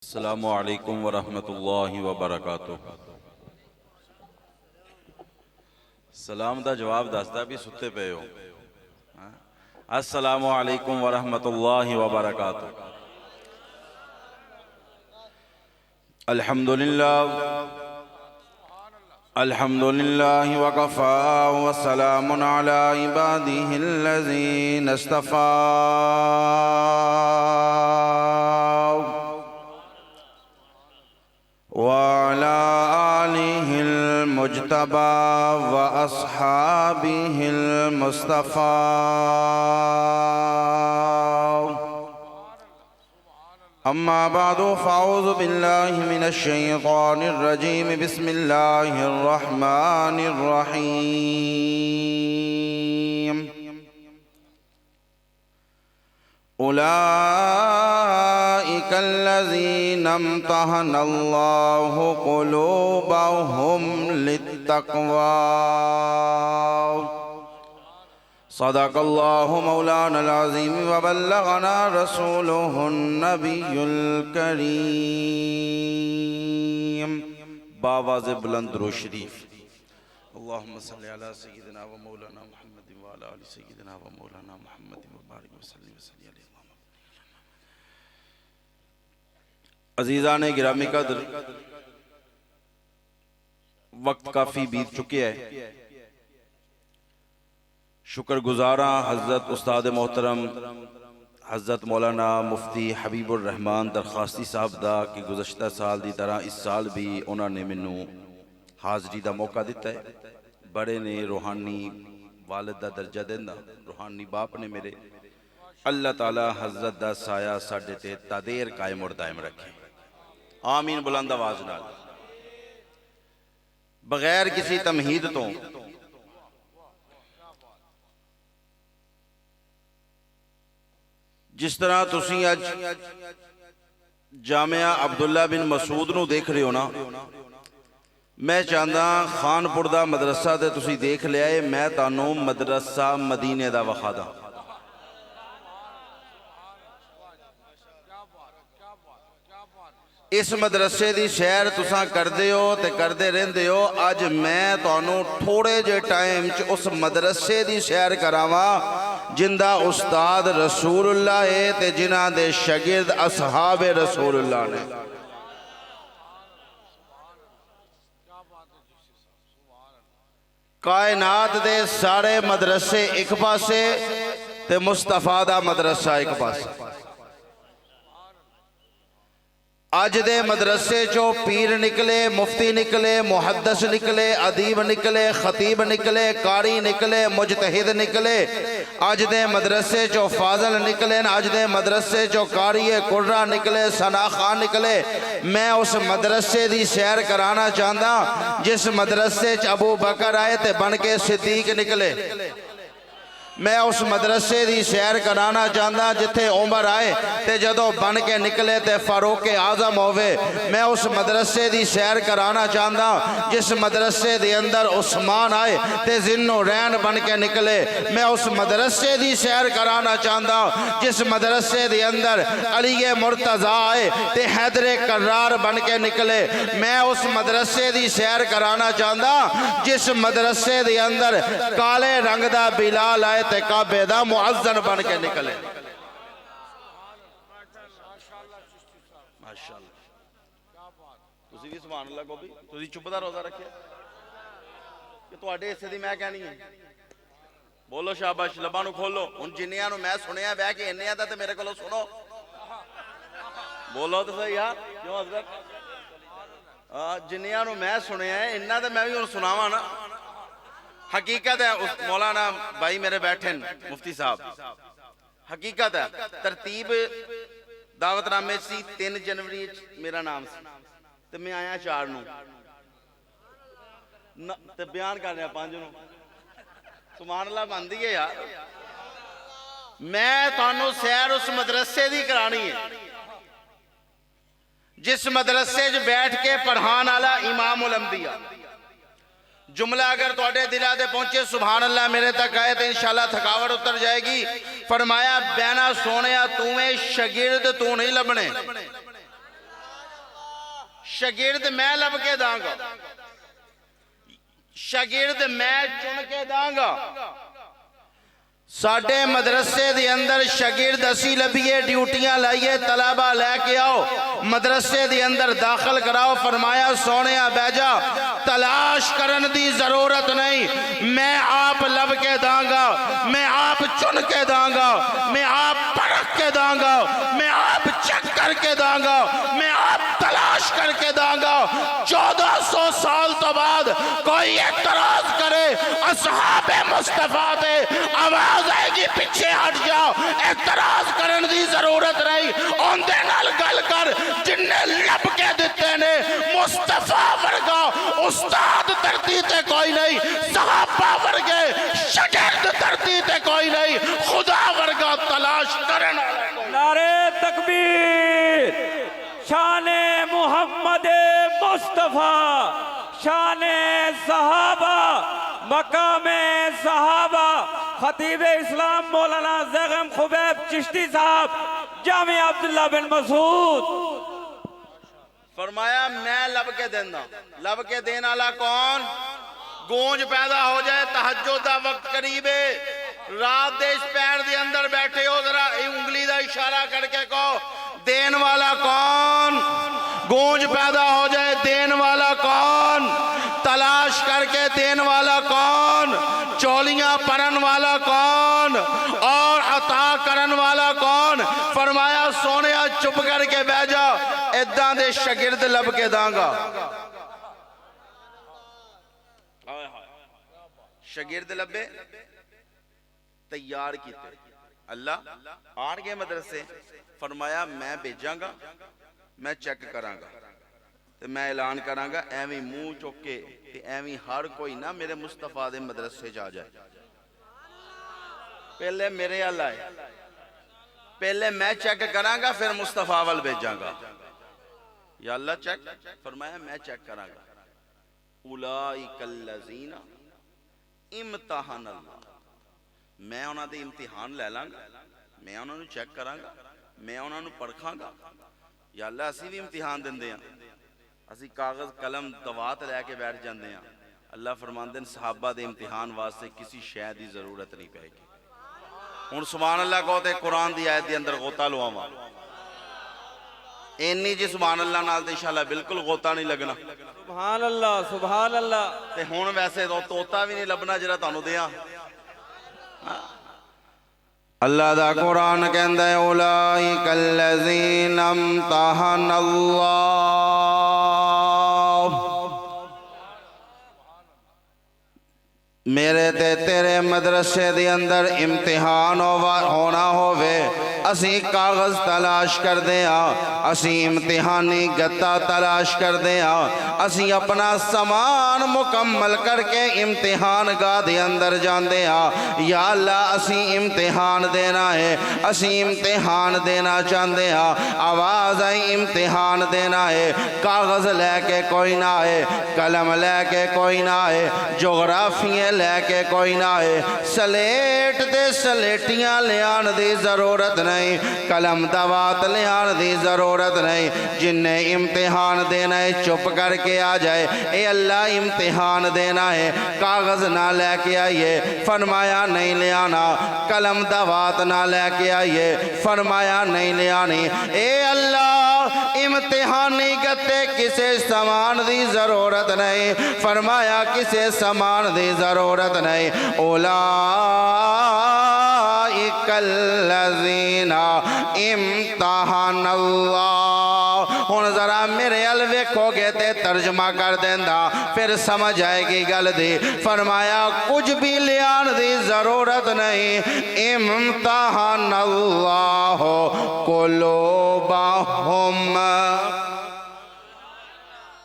السلام علیکم ورحمۃ اللہ وبرکاتہ۔ سلام دا جواب دستا بھی ستے پے ہو۔ السلام علیکم ورحمۃ اللہ وبرکاتہ۔ الحمدللہ وکفا وسلام علی عبادہ الذین اصطفی۔ وعلى آله المجتبى وأصحابه المصطفى۔ أما بعد فأعوذ بالله من الشيطان الرجيم بسم الله الرحمن الرحيم۔ أولئك الذين امتحن الله قلوبهم للتقوى۔ صدق الله مولانا العظيم وبلغنا رسوله النبي الكريم۔ باواز بلند رو شریف۔ اللهم صل على سيدنا ومولانا محمد وعلى آل سيدنا ومولانا محمد وبارك وسلم وسلم عليه۔ عزیزان گرامی قدر، وقت کافی بیت چکے ہے۔ شکر گزاراں حضرت استاد محترم حضرت مولانا مفتی حبیب الرحمان درخواستی صاحب دا کہ گزشتہ سال دی طرح اس سال بھی انہوں نے منو حاضری دا موقع دیتا ہے۔ بڑے نے روحانی والد دا درجہ دینا، روحانی باپ نے میرے، اللہ تعالی حضرت دا سایہ ساڑھے تے تادیر قائم اور دائم رکھے، آمین بلند آواز نال۔ بغیر کسی تمہید تو جس طرح تسی آج جامعہ عبداللہ بن مسعود نو دیکھ رہے ہو نا، میں چاہتا خان پردہ مدرسہ دے تسی دیکھ لیا ہے، میں تانوں مدرسہ مدینے دا وخادا۔ اس مدرسے دی شہر تساں کر دے ہو تے کر دے رہن دے ہو۔ آج میں تانوں تھوڑے جے ٹائم اس مدرسے دی شہر کراوا جندہ استاد رسول اللہ ہے تے جنہ دے شاگرد اصحاب رسول اللہ نے۔ کائنات دے سارے مدرسے ایک پاسے تے مصطفیٰ دا مدرسہ ایک پاسے۔ آج دے مدرسے چو پیر نکلے، مفتی نکلے، محدث نکلے، ادیب نکلے، خطیب نکلے، قاری نکلے، مجتہد نکلے۔ آج دے مدرسے چو فاضل نکلے، آج دے مدرسے چو قاری قرہ نکلے، ثنا خان نکلے۔ میں اس مدرسے دی سیر کرانا چاہتا جس مدرسے چ ابو بکر آئے تے بن کے صدیق نکلے۔ میں اس مدرسے دی سیر کرانا چاہتا جتھے عمر آئے تے جدو بن کے نکلے تے فاروق اعظم ہوئے۔ میں اس مدرسے دی سیر کرانا چاہتا جس مدرسے دی اندر عثمان آئے تے ذوالنورین بن کے نکلے۔ میں اس مدرسے دی سیر کرانا چاہتا جس مدرسے دی اندر علی مرتضیٰ آئے تے حیدر کرار بن کے نکلے۔ میں اس مدرسے دی سیر کرانا چاہتا جس مدرسے دی اندر کالے رنگ دا بلال آئے تے کعبے دا معزن بن کے نکلے۔ ماشاءاللہ تسی بھی سبحان اللہ کو بھی تسی چپ دا روزہ رکھے کہ تو آڈے اسے دی میں کہنی ہے۔ بولو شاباش، لباں نو کھولو۔ ان جنیاں نو میں سنیا بے کہ انیاں دا تے میرے کو لو سنو۔ بولو تو صحیح ہاں کیوں حضرت؟ جنیاں نو میں سنیا ہے انہاں دا میں بھی ان سناواں نا۔ حقیقت ہے مولانا بھائی میرے بیٹھیں مفتی صاحب، حقیقت ہے ترتیب دعوت نامے سی 3 جنوری میرا نام سی تو میں آیا 4 نو تو بیان کر رہا 5 نو۔ سبحان اللہ بندی ہے یار۔ میں تانوں سیر اس مدرسے دی کرانی ہے جس مدرسے جو بیٹھ کے پڑھان والا امام الانبیاء۔ جملہ اگر توڑے دلہ دے پہنچے سبحان اللہ میرے تک آئے تو انشاءاللہ تھکاوٹ اتر جائے گی۔ فرمایا بینا سونیا تمہیں شگرد تو نہیں لبنے، شاگرد میں لب کے داں گا، شاگرد میں چن کے داں گا۔ ساڑھے مدرسے دے اندر شاگرد اسی لبیے، ڈیوٹیاں لائیے، طلبہ لے کے آؤ، مدرسے دے اندر داخل کراؤ۔ فرمایا سونیا بیجا تلاش کرن دی ضرورت نہیں، میں آپ لب کے داں گا، میں آپ چن کے داں گا، میں آپ پرکھ کے داں گا، میں آپ چیک کر کے داں گا، میں آپ تلاش کر کے داں گا۔ 1400 سال تو بعد کوئی اعتراض کرے اصحاب مصطفیٰ تے، آواز آئے گی پیچھے ہٹ جاؤ، اعتراض کرن دی ضرورت نہیں۔ ان دے نال گل کر جن نے لب کے دیتے نے، مصطفیٰ ورگا استاد دھرتی تے کوئی نہیں، صحابہ ورگے شاگرد دھرتی تے کوئی نہیں، خدا ورگا تلاش کرن والا کوئی نہیں۔ نعرہ تکبیر، شان محمد مصطفیٰ، شان صحابہ، مقام صحابہ، خطیب اسلام مولانا زیغم خبیب چشتی صاحب، جامع عبداللہ بن مسعود۔ فرمایا میں لب کے دینا، لب کے دین والا کون؟ گونج پیدا ہو جائے، تہجد دا وقت قریب ہے، رات دے اس پیر دے اندر بیٹھے ہو، ذرا انگلی دا اشارہ کر کے کہو دین والا کون؟ گونج پیدا ہو جائے، دین والا کون؟ تلاش کر کے دین والا کون؟ چولیاں پرن والا کون؟ اور عطا کرن والا کون؟ فرمایا سونیا چپ کر کے بہ جا، ادھاں دے شاگرد لب کے داں گا۔ شاگرد لبے تیار کیتے، اللہ آن گئے مدرسے، فرمایا میں بھیجاں گا، میں چیک کراں گا، تے میں اعلان کراں گا، ایویں منہ چوکے تے ایویں ہر کوئی نہ میرے مصطفیٰ دے مدرسے جا جائے۔ پہلے میرے اللہ ہے، پہلے میں چیک کراں گا، پھر مصطفیٰ وال بھیجاں گا۔ یا اللہ چیک، فرمایا میں چیک کراں گا۔ اولئک الذین امتحان اللہ، میں انہاں دے امتحان لے لاں گا، میں انہاں نو چیک کراں گا، میں انہاں نو پرکھاں گا۔ یا اللہ اسی بھی امتحان دندے ہیں، اسی کاغذ قلم دوات لے کے بیٹھ جاندے ہیں۔ اللہ فرماندے ہیں صحابہ دے امتحان واسطے کسی شے دی ضرورت نہیں پائے گی۔ ہن سبحان اللہ کہو تے قرآن دی آیت دے اندر غوطہ لواواں، اینی جی سبحان اللہ نال تے انشاءاللہ بالکل غوطہ نہیں لگنا۔ سبحان اللہ، سبحان اللہ۔ تے ہن ویسے توتا بھی نہیں لبنا جڑا تانوں دیاں۔ اللہ دا قرآن کہندا ہے اولئک الذین امتحن اللہ، میرے تے تیرے مدرسے دی اندر امتحان ہونا ہووے، اسی کاغذ تلاش کر دیا، اسی امتحانی گتا تلاش کر دیا، اسی اپنا سامان مکمل کر کے امتحان گاہ دے اندر جان دیا۔ یا اللہ اسی امتحان دینا ہے، اسی امتحان دینا چاہن دیا، آواز آئی امتحان دینا ہے، کاغذ لے کے کوئی نہ ہے، قلم لے کے کوئی نہ ہے، جغرافیاں لے کے کوئی نہ ہے، سلیٹ دے سلیٹیاں لیان دی ضرورت نہیں، قلم دوات لیان دی ضرورت نہیں، جن نے امتحان دینا ہے چپ کر کے آ جائے، اے اللہ امتحان دینا ہے، کاغذ نہ لے کے آئیے، فرمایا نہیں لے آنا، قلم دوات نہ لے کے آئیے، فرمایا نہیں لے آنی، اے اللہ امتحانی گتے کسے سامان دی ضرورت نہیں، فرمایا کسے سامان دی ضرورت نہیں۔ اولئک الذین امتحان اللہ، ہن ذرا میرے الوے کھو گے تے ترجمہ کر دیندہ پھر سمجھ آئے گی گل دی۔ فرمایا کچھ بھی لیان دی ضرورت نہیں، امتحان اللہ قلوبہم،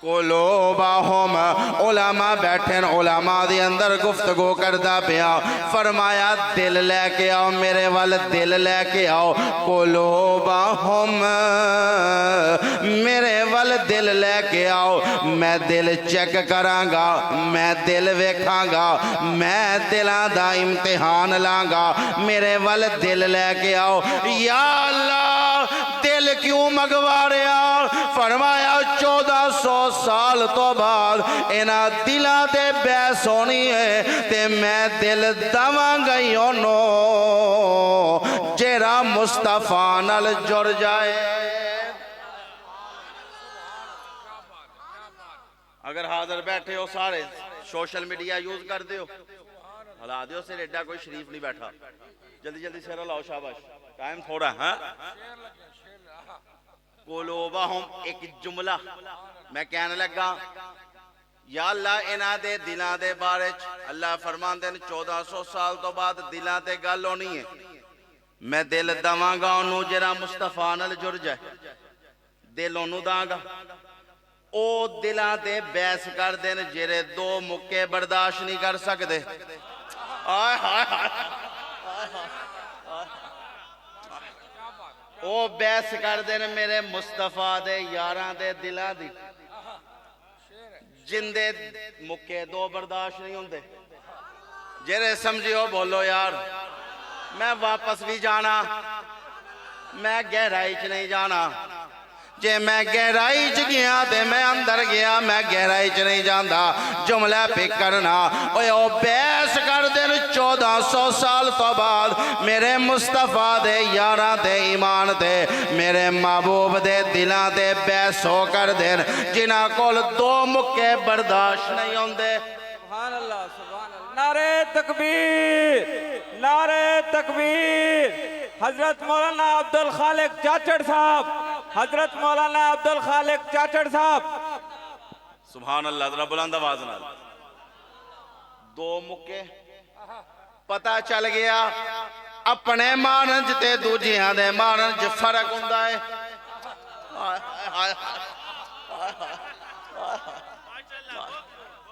قلوبہم، علماء بیٹھیں، علماء دی اندر گفتگو کردہ پیا، فرمایا دل لے کے آؤ میرے وال، دل لے کے آؤ، قلوبہم، میرے وال دل لے کے آؤ، میں دل چیک کران گا، میں دل ویکھاں گا، میں دلاں دا امتحان لاں گا، میرے وال دل لے کے آؤ۔ یا اللہ دل دل کیوں مگواریا؟ فرمایا 1400 سال تو بعد انہاں دلاں تے بحث ہونی ہے تے میں دل دواں گئی انو جیڑا مصطفیٰ نال جڑ جائے۔ اگر حاضر بیٹھے ہو سارے سوشل میڈیا یوز کر دیو، ہلا دیو سے ایڈا کوئی شریف نہیں بیٹھا، جلدی جلدی سیرہ لاؤ، شاباش، ٹائم تھوڑا ہے۔ قلوبہم ایک جملہ میں کہنے لگا، یا اللہ انہاں دے دلاں دے بارے اللہ فرمان دے 1400 سال تو بعد دلاں تے گل ہونی ہے، میں دل دواں گا انہوں جرا مصطفیٰ نال جڑ جائے، دل انہوں داں گا او دلاں تے بیس کر دین جرے دو مکے برداشت نہیں کر سکتے۔ آئے آئے او بیس کر دین میرے مصطفیٰ دے یاراں دے دلاں دی، جن دے مکے دو برداشت نہیں ہوندے۔ جرے سمجھیو بولو یار، میں واپس بھی جانا، میں گہرائی چ نہیں جانا، جے میں گہرائی چ گیا تے میں اندر گیا، میں گہرائی چ نہیں جاندا، جملہ پہ کرنا او بیس کر دین 1400 سال تو بعد میرے مصطفیٰ دے یاراں تے ایمان تے میرے محبوب دے دلاں تے بیس ہو کر دین جنہاں کول دو مکے برداشت نہیں ہوندے۔ سبحان اللہ سبحان اللہ، نعرہ تکبیر، نعرہ تکبیر۔ حضرت مولانا عبدالخالق چاچڑ صاحب، حضرت مولانا عبدالخالق چاچڑ صاحب۔ سبحان اللہ، ذرا بلند آواز نال۔ دو مکے پتہ چل گیا اپنے ماننج تے دوجیاں دے ماننج فرق ہوندا ہے۔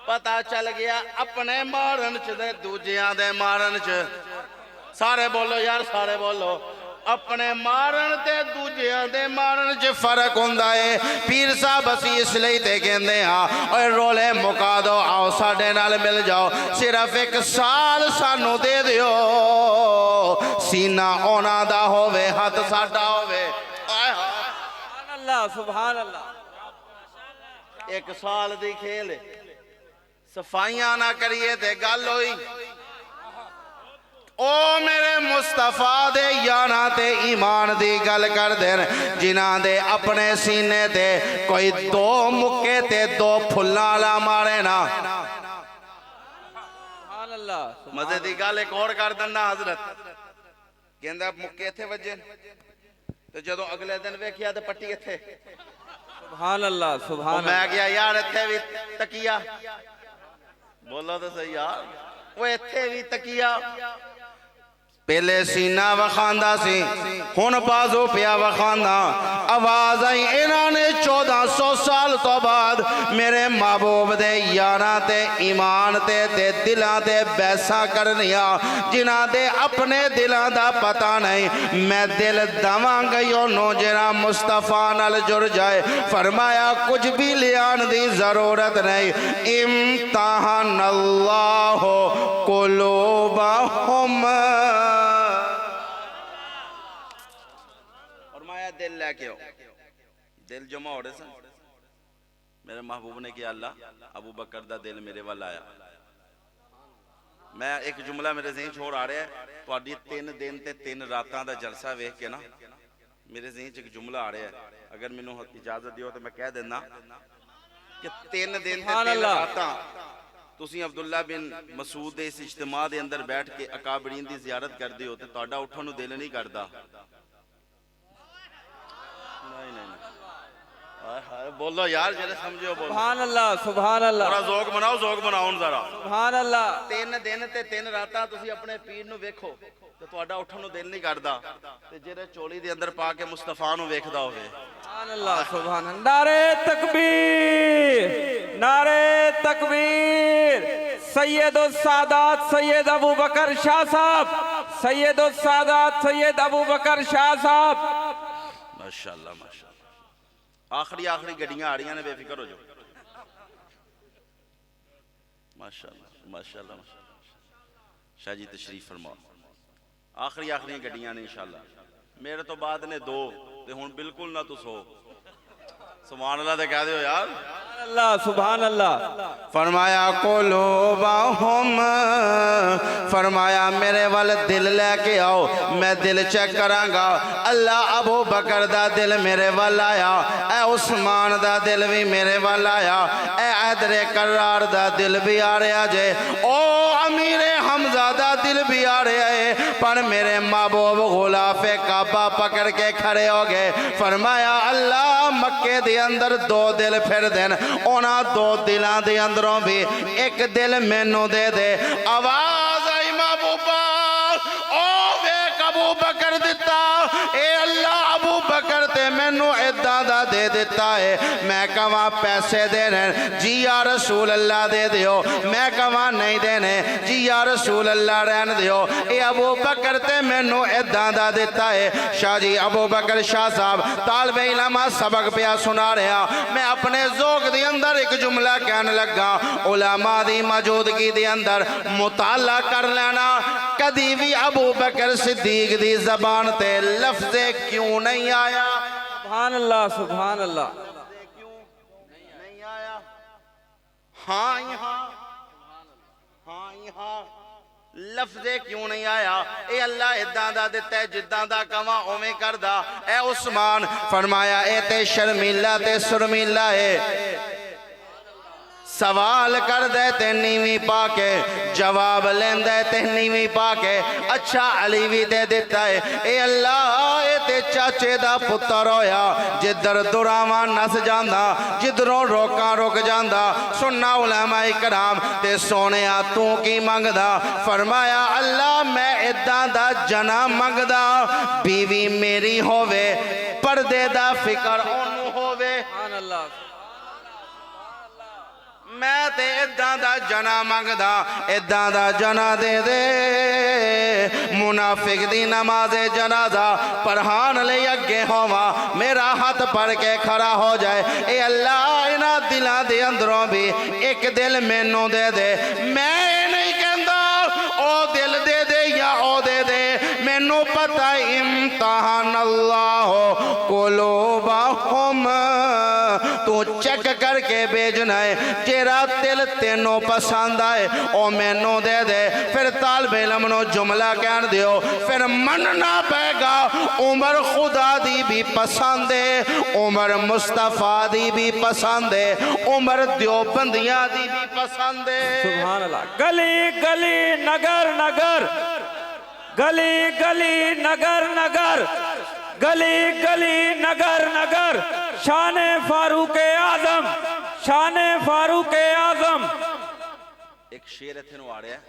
پتہ چل گیا اپنے ماننج تے دوجیاں دے ماننج، سارے بولو یار، سارے بولو، اپنے مارن تے دوجیاں دے مارن چ فرق ہوندا ہے۔ پیر صاحب اسی اس لئی تے کہندے ہاں اوے رولے مکا دو، آؤ ساڈے نال مل جاؤ، صرف 1 سال سانو دے دیو، سینہ اونا دا ہووے ہاتھ ساڈا ہووے۔ سبحان اللہ سبحان اللہ۔ 1 سال دی کھیل صفائیاں نہ کریے تے گل ہوئی۔ او میرے مصطفیٰ دے یاراں تے ایمان دی گل کر دین جنہاں دے اپنے سینے تے کوئی دو مکے تے دو پھلاں لا مارے نا۔ سبحان اللہ۔ مزے دی گل ایک اور کر دینا حضرت، کہندہ مکے تھے وجہ تو جدو اگلے دن ویکھیا تے پٹی تھے، سبحان اللہ سبحان اللہ۔ میں گیا یار اتھے بھی تکیا، بولو تو صحیح یار، وہ اتھے بھی تکیا، پہلے سینہ وخاندہ سی ہن بازو پیا وخاندہ، آواز آئی انہاں نے 1400 سال تو بعد میرے محبوب دے یاراں تے ایمان تے دلاں تے بیساں کرنیا جنہاں دے اپنے دلاں دا پتہ نہیں، میں دل دواں گئی انہوں جنہاں مصطفیٰ نال جڑ جائے۔ فرمایا کچھ بھی لیان دی ضرورت نہیں، امتحان اللہ قلوبہم، دل لے کے ہو، دل جمع ہو رہے سن، میرے محبوب نے کیا اللہ ابو بکر دا دل میرے والا آیا۔ میں ایک جملہ میرے ذہن چھوڑ آ رہا ہے، تو آڈی 3 دن تے 3 راتاں دا جلسہ ویکھ کے نا میرے ذہن ایک جملہ آ رہا ہے، اگر میں نو اجازت دیو تو میں کہہ دینا کہ 3 دن تے 3 راتاں تسی عبداللہ بن مسعود دے اس اجتماع دے اندر بیٹھ کے اکابرین دی زیارت کر دیو تے تہاڈا اٹھن نو دل نہیں کردا۔ بولو یار جلے سمجھو بولو، سبحان اللہ سبحان اللہ۔ ذرا ذوق بناؤ، ذوق بناؤ ذرا۔ سبحان اللہ۔ 3 دن تے 3 راتاں تسی اپنے پیر نو ویکھو تے تہاڈا اٹھن نو دل نہیں کردا، تے جڑے چولی دے اندر پا کے مصطفیٰ نو ویکھدا ہوے۔ سبحان اللہ سبحان اللہ۔ نعرہ تکبیر، نعرہ تکبیر۔ سید السادات سید ابو بکر شاہ صاحب، سید السادات سید ابو بکر شاہ صاحب۔ ماشاءاللہ ماشاءاللہ، آخری گڑیاں آ رہی ہیں، بے فکر ہو جو۔ ماشاءاللہ ماشاءاللہ شاہ جی تشریف فرماؤ، آخری گڑیاں نے انشاءاللہ، میرے تو بعد نے 2 تے ہن بالکل نہ تو سو سبحان اللہ تے کہہ دیو یار سبحان اللہ فرمایا قلوبہم فرمایا میرے وال دل لے کے آؤ میں دل چیک کراں گا اللہ ابو بکر دا دل میرے وال آیا اے عثمان دا دل بھی میرے وال آیا اے حیدر کرار دا دل بھی آ رہا جے او امیر حمزہ دا دل بھی آ رہا ہے پر میرے محبوب غلاف کعبہ پکڑ کے کھڑے ہو گئے فرمایا اللہ مکے دے اندر دو دل پھر دین اونا دو دلان دے اندروں بھی ایک دل مینوں دے دے آواز آئی محبوبہ او ویک ابو بکر دیتا اے اللہ ابو بکر تے مینوں ادھا دا دے دیتا ہے میں کہاں پیسے دینے جی یا رسول اللہ دے دیو میں کہاں نہیں دینے جی یا رسول اللہ رہن دیو اے ابو بکر تے مینوں ادھا دا دیتا ہے شاہ جی ابو بکر شاہ صاحب طالب علم سبق پیا سنا رہا میں اپنے ذوق دی اندر ایک جملہ کہنے لگا علماء دی موجودگی دی اندر مطالعہ کر لینا کدی بھی ابو بکر صدیق دی زبان تے لفظ کیوں نہیں آیا سبحان اللہ سبحان اللہ نہیں آیا ہاں یہاں لفظ کیوں نہیں آیا اے اللہ ادھاں دا دیتا ہے جداں دا کواں اویں کردا اے عثمان فرمایا اے تے شرمیلا تے سرمیلا ہے سوال کر دے تے نیوی پا کے جواب لین دے تے نیوی پا کے اچھا علی بھی دے دیتا ہے اے اللہ اے تے چاچے دا پتر ہویا جدر دراواں نس جاندہ جدروں روکاں روک جاندہ سننا علماء کرام تے سونے آتوں کی منگ دا فرمایا اللہ میں ادھاں دا جنا منگ دا بیوی میری ہووے پردے دا فکر اونوں ہووے سبحان اللہ میں تے ادھاں دا جنا منگ دا ادھاں دا جنا دے دے منافق دی نماز جنازہ پڑھان لے اگے ہوا میرا ہاتھ پڑھ کے کھڑا ہو جائے اے اللہ انہاں دلان دے اندروں بھی ایک دل مینوں دے دے میں نہیں کہندا او دل دے دے یا او دے دے مینوں پتہ امتحان اللہ قلوبہم تو چیک کر کے بھیجنا ہے تیرا دل تینوں پسند آئے او مینوں دے دے پھر طالب علم نو جملہ کہن دیو پھر مننا پے گا عمر خدا دی بھی پسند ہے عمر مصطفیٰ دی بھی پسند ہے عمر دیوبندیاں دی بھی پسند ہے سبحان اللہ گلی گلی نگر نگر گلی گلی نگر نگر گلی گلی نگر نگر شان فاروق اعظم شان فاروق اعظم ایک شیر اتھے نو آڑے ہیں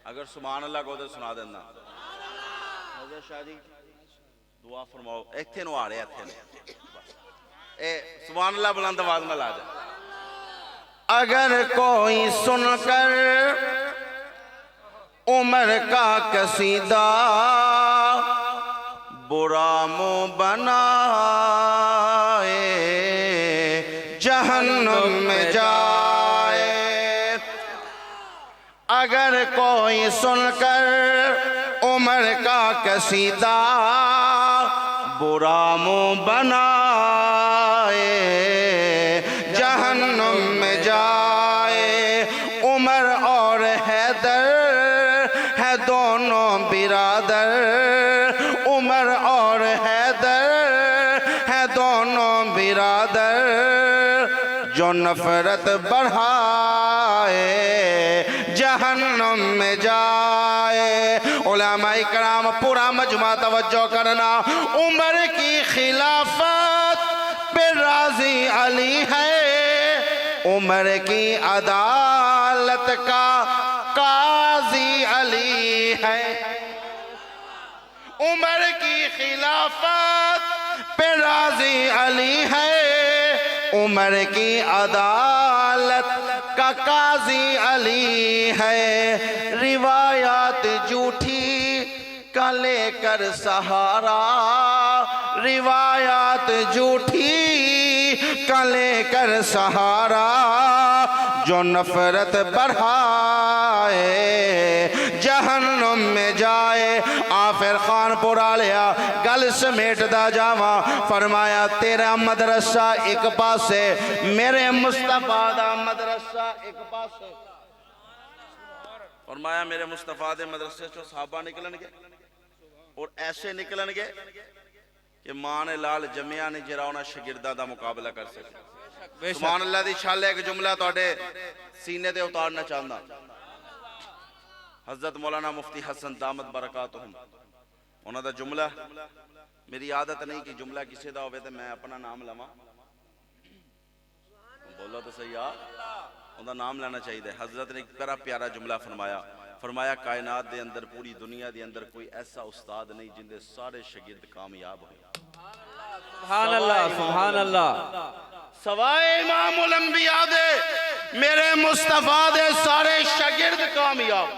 اگر سبحان اللہ کو دے سنا دینا حضرت شاہ جی دعا فرماؤ اتھے نو آڑے اتھے نو اے سبحان اللہ بلند آواز میں لا جائے اگر کوئی سن کر عمر کا قصیدہ برا منہ بنائے جہنم میں جائے اگر کوئی سن کر عمر کا قصیدہ برا منہ بنائے جہنم میں جائے عمر اور حیدر ہے دونوں برادر عمر اور حیدر ہے دونوں برادر جو نفرت بڑھائے جہنم میں جائے علماء کرام پورا مجمع توجہ کرنا عمر کی خلافت پہ راضی علی ہے عمر کی عدالت کا قاضی علی ہے عمر کی خلافت پہ راضی علی ہے عمر کی عدالت کا قاضی علی ہے روایات جھوٹی کا لے کر سہارا روایات جھوٹی کا لے کر سہارا جو نفرت بڑھائے جہنم میں جائے آفر خان پورا لیا گل سمیٹ دا جاواں فرمایا تیرا مدرسہ ایک پاسے میرے مصطفیٰ دا مدرسہ ایک پاسے فرمایا میرے مصطفیٰ دے مدرسے چو صحابہ نکلن گے اور ایسے نکلن گے کہ مان لال جمعہ نے جراؤنا شگردہ دا مقابلہ کر سکے سبحان اللہ دی چھالے ایک جملہ توڑے سینے دے اتارنا چاہتا حضرت مولانا مفتی حسن دامت برکاتہم انہوں دا جملہ میری عادت نہیں کہ جملہ کسی دا ہوئے تھے میں اپنا نام لما بولا تو صحیح انہوں دا نام لینا چاہیے دے حضرت نے ایک بڑا پیارا جملہ فرمایا کائنات دے اندر پوری دنیا دے اندر کوئی ایسا استاد نہیں جن دے سارے شاگرد کامیاب ہوئے سبحان اللہ سبحان اللہ سوائے امام الانبیاء دے میرے مصطفیٰ دے سارے شاگرد کامیاب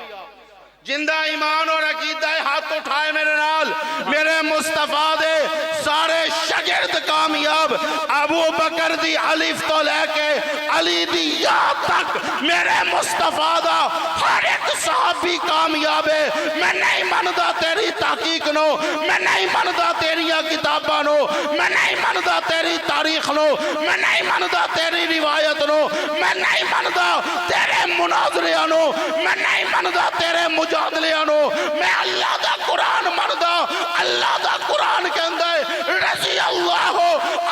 جندہ ایمان اور عقیدہ ہاتھ اٹھائے میرے نال میرے مصطفیٰ دے سارے شاگرد کامیاب ابو بکر دی الف تو لے کے علی دی یا تک میرے مصطفیٰ دا ہر ایک صحابی کامیاب ہے میں نہیں مندہ تیری تحقیق نو میں نہیں مندہ تیری کتابہ نو میں نہیں مندہ تیری تاریخ نو میں نہیں مندہ تیری روایت نو میں نہیں مندہ تیرے مناظرہ نو میں نہیں مندہ تیرے مجادلیانو میں اللہ دا قرآن مردہ اللہ دا قرآن کے اندر رضی اللہ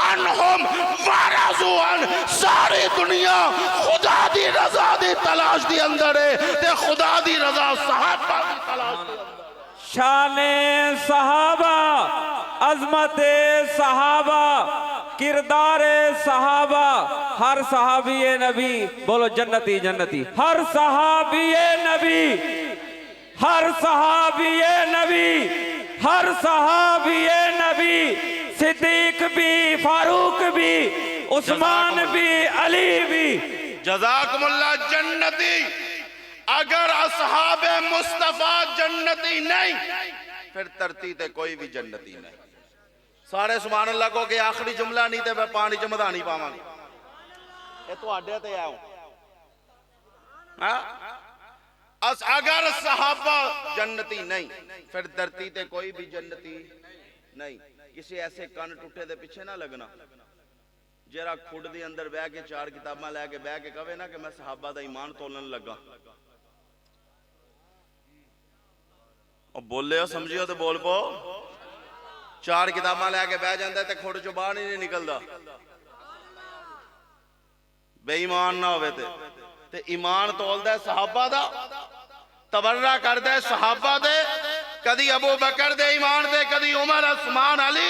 عنہم ورضوان ساری دنیا خدا دی رضا دی تلاش دی اندر ہے تے خدا دی رضا صحابہ دی تلاش دی اندر شان صحابہ عظمت صحابہ کردار صحابہ ہر صحابی نبی بولو جنتی جنتی ہر صحابی نبی ہر صحابی نبی ہر صحابی نبی صدیق بھی فاروق بھی عثمان بھی علی بھی جزاکم اللہ جنتی اگر اصحاب مصطفیٰ جنتی نہیں پھر ترتی تے کوئی بھی جنتی نہیں سارے سبحان اللہ کو کہ آخری جملہ نہیں تے میں پانی جمدہ نہیں پاواں یہ تو آڈے تے آؤں اگر صحابہ جنتی نہیں پھر دھرتی تے کوئی بھی جنتی نہیں کسی ایسے کان ٹوٹے دے پیچھے نہ لگنا جیرا کھوڑ دی اندر بے کے 4 کتاباں لے کے بے کے کہوے نا کہ میں صحابہ دا ایمان تولن لگا اور بولے ہو سمجھے ہو تو بول پو 4 کتاباں لے کے بے جاندے تے کھوڑ چو باہر نہیں نکل دا بے ایمان نہ ہوئے تے ایمان تول دے صحابہ دا تبرہ کر دے صحابہ دے کدی ابو بکر دے ایمان دے کدی عمر عثمان علی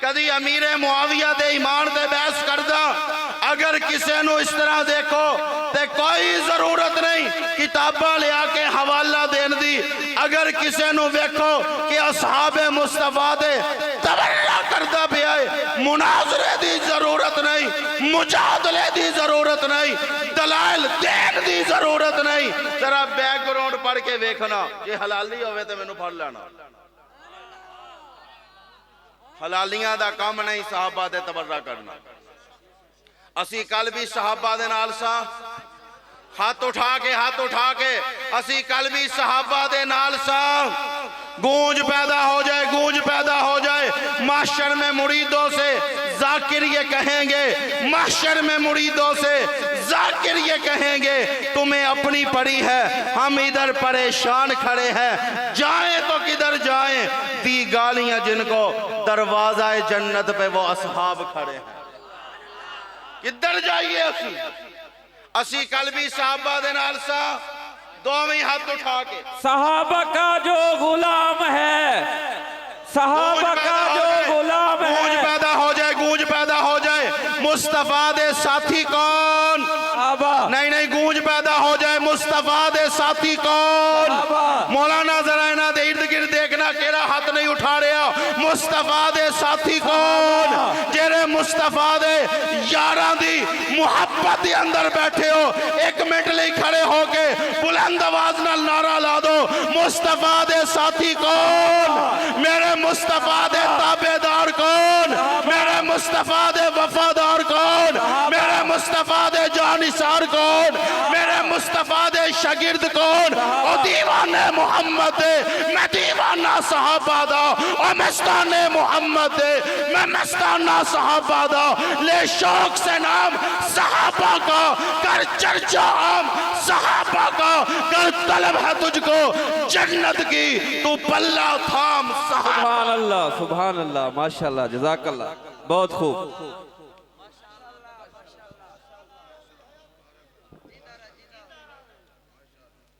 کدی امیر معاویہ دے ایمان دے بحث کردہ اگر کسے نو اس طرح دیکھو تے کوئی ضرورت نہیں کتابہ لیا کے حوالہ دین دی اگر کسے نو دیکھو کہ اصحاب مصطفیٰ دے تبرہ کردہ بھی آئے مناظرے دی ضرورت نہیں مجادلے دی ضرورت نہیں دلائل دین دی ضرورت نہیں ذرا بیک گراؤنڈ پڑھ کے دیکھنا یہ حلالی ہوئے تے میں نو پڑھ لینا حلالیاں دا کام نہیں صحابہ دے تبرہ کرنا اسی کل بھی صحابہ دے نال سا ہاتھ اٹھا کے اسی کل بھی صحابہ دے نال سا گونج پیدا ہو جائے محشر میں مریدوں سے ذاکر یہ کہیں گے محشر میں مریدوں سے ذاکر یہ کہیں گے تمہیں اپنی پڑی ہے ہم ادھر پریشان کھڑے ہیں جائیں تو کدھر جائیں دی گالیاں جن کو دروازہ جنت پہ وہ اصحاب کھڑے ہیں کدھر جائیے اسی کل بھی صحابہ دے نال سا دوویں ہاتھ اٹھا کے صحابہ کا جو غلام ہے صحابہ کا جو غلام ہے گونج پیدا ہو جائے مصطفیٰ دے ساتھی کون صحابہ نہیں گونج پیدا ہو جائے میرے مصطفیٰ دے ساتھی کون؟ مولانا ذرا انہاں دے ارد گرد دیکھنا کیڑا ہاتھ نہیں اٹھا رہا. مصطفیٰ دے ساتھی کون؟ جیرے مصطفیٰ دے یاراں دی محبت دے اندر بیٹھے ہو. ایک منٹ لئی کھڑے ہو کے بلند آواز نال نعرہ لا دو. مصطفیٰ دے ساتھی کون؟ میرے مصطفیٰ دے تابعدار کون؟ میرے مصطفیٰ دے وفادار کون؟ میرے مصطفیٰ دے جانثار کون؟ میرے مصطفیٰ دے شاگرد کون؟ او دیوانے محمد دے میں دیوانہ صحابہ دا، او مستانے محمد دے میں مستانہ صحابہ دا. لے شوق سے نام صحابہ کا، کر چرچا عام صحابہ کا، کر طلب ہے تجھ کو جنت کی، تو پلہ تھام صحابہ. سبحان اللہ ماشاءاللہ جزاک اللہ. بہت خوب.